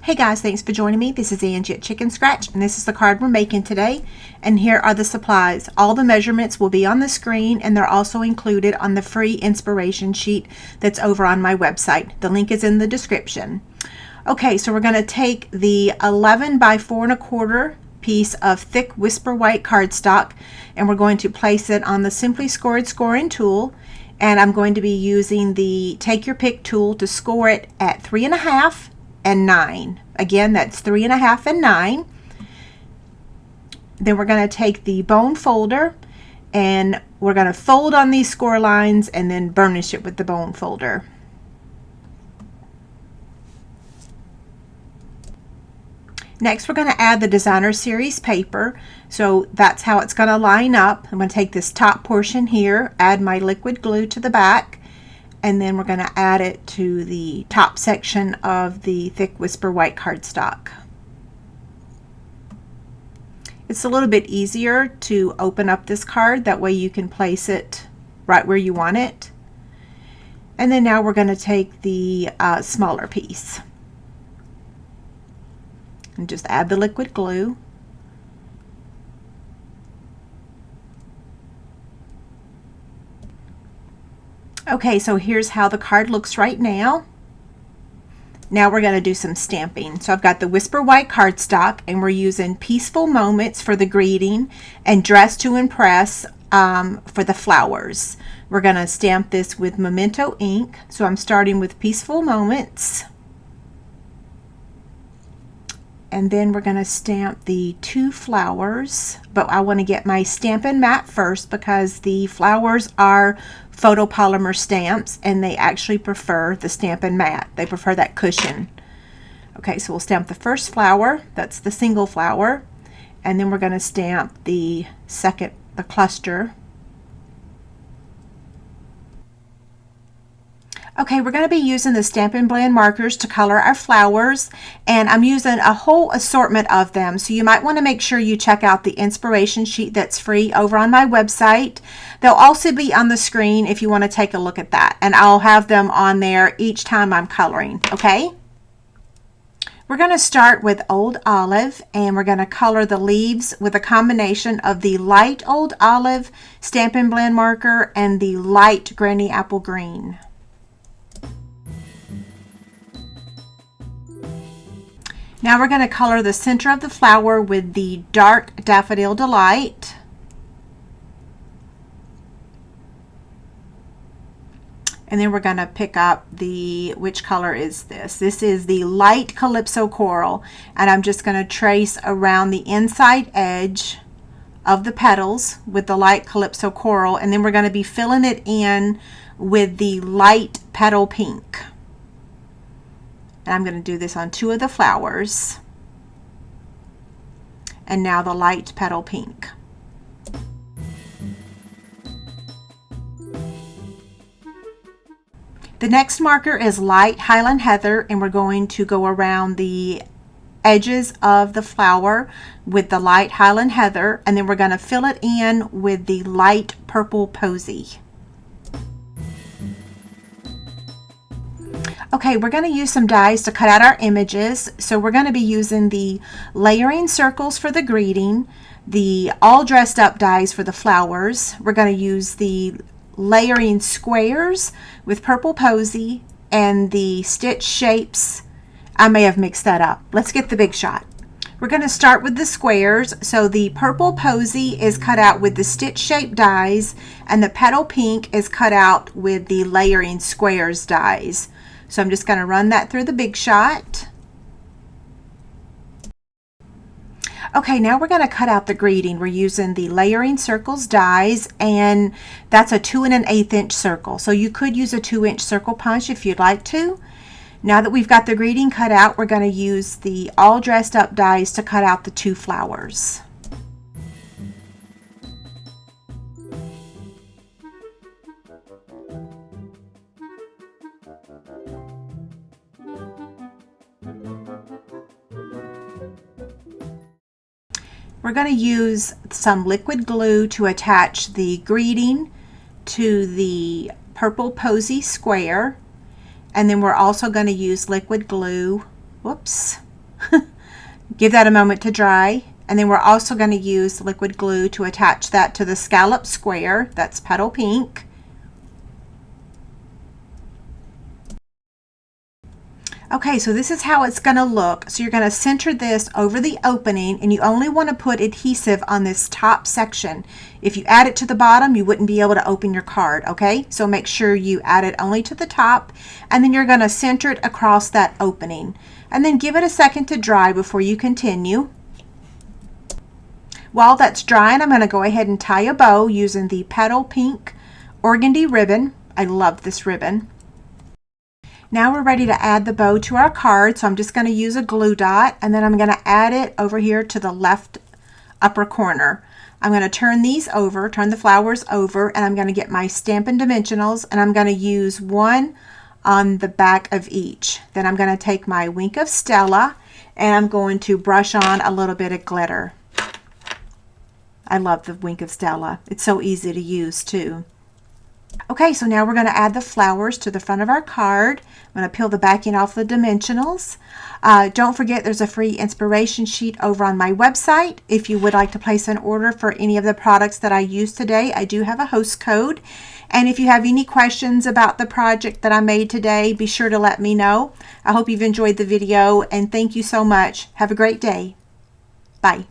Hey guys, thanks for joining me. This is Angie at Chicken Scratch, and this is the card we're making today. And here are the supplies. All the measurements will be on the screen, and they're also included on the free inspiration sheet that's over on my website. The link is in the description. Okay, so we're going to take the 11 by 4 1/4 piece of thick Whisper White cardstock, and we're going to place it on the Simply Scored scoring tool. And I'm going to be using the Take Your Pick tool to score it at 3.5 and 9. Again, that's 3.5 and 9. Then we're going to take the bone folder and we're going to fold on these score lines and then burnish it with the bone folder. Next, we're going to add the Designer Series paper. So that's how it's going to line up. I'm going to take this top portion here, add my liquid glue to the back, and then we're going to add it to the top section of the thick Whisper White cardstock. It's a little bit easier to open up this card. That way you can place it right where you want it. And then now we're going to take the smaller piece and just add the liquid glue. Okay, so here's how the card looks right now. Now we're going to do some stamping. So I've got the Whisper White cardstock, and we're using Peaceful Moments for the greeting and Dress to Impress for the flowers. We're going to stamp this with Memento ink. So I'm starting with Peaceful Moments. And then we're going to stamp the 2 flowers, but I want to get my Stampin' Mat first because the flowers are photopolymer stamps and they actually prefer the Stampin' Mat. They prefer that cushion. Okay, so we'll stamp the first flower, that's the single flower, and then we're going to stamp the cluster. Okay, we're going to be using the Stampin' Blend markers to color our flowers, and I'm using a whole assortment of them, so you might want to make sure you check out the inspiration sheet that's free over on my website. They'll also be on the screen if you want to take a look at that, and I'll have them on there each time I'm coloring, okay? We're going to start with Old Olive, and we're going to color the leaves with a combination of the light Old Olive Stampin' Blend marker and the light Granny Apple Green. Now we're going to color the center of the flower with the dark Daffodil Delight. And then we're going to pick up which color is this? This is the light Calypso Coral. And I'm just going to trace around the inside edge of the petals with the light Calypso Coral. And then we're going to be filling it in with the light Petal Pink. And I'm going to do this on 2 of the flowers. And now the light Petal Pink. The next marker is light Highland Heather, and we're going to go around the edges of the flower with the light Highland Heather, and then we're going to fill it in with the light Purple Posy. Okay, we're going to use some dies to cut out our images. So we're going to be using the Layering Circles for the greeting, the All Dressed Up dies for the flowers. We're going to use the Layering Squares with Purple Posy and the Stitch Shapes. I may have mixed that up. Let's get the big shot. We're going to start with the squares. So the Purple Posy is cut out with the Stitch Shape dies, and the Petal Pink is cut out with the Layering Squares dies. So I'm just going to run that through the big shot. Okay, now we're going to cut out the greeting. We're using the Layering Circles dies, and that's a 2 1/8 inch circle. So you could use a 2-inch circle punch if you'd like to. Now that we've got the greeting cut out, we're going to use the All Dressed Up dies to cut out the 2 flowers. We're going to use some liquid glue to attach the greeting to the Purple Posy square, and then we're also going to use liquid glue, whoops, Give that a moment to dry. And then we're also going to use liquid glue to attach that to the scallop square. That's Petal Pink. Okay, so this is how it's going to look. So you're going to center this over the opening, and you only want to put adhesive on this top section. If you add it to the bottom, you wouldn't be able to open your card, okay? So make sure you add it only to the top, and then you're going to center it across that opening. And then give it a second to dry before you continue. While that's drying, I'm going to go ahead and tie a bow using the Petal Pink organdy ribbon. I love this ribbon. Now we're ready to add the bow to our card, so I'm just going to use a glue dot, and then I'm going to add it over here to the left upper corner. I'm going to turn these over, turn the flowers over, and I'm going to get my Stampin' Dimensionals, and I'm going to use one on the back of each. Then I'm going to take my Wink of Stella, and I'm going to brush on a little bit of glitter. I love the Wink of Stella. It's so easy to use too. Okay, so now we're going to add the flowers to the front of our card. I'm going to peel the backing off the dimensionals. Don't forget there's a free inspiration sheet over on my website. If you would like to place an order for any of the products that I used today, I do have a host code. And if you have any questions about the project that I made today, be sure to let me know. I hope you've enjoyed the video, and thank you so much. Have a great day. Bye.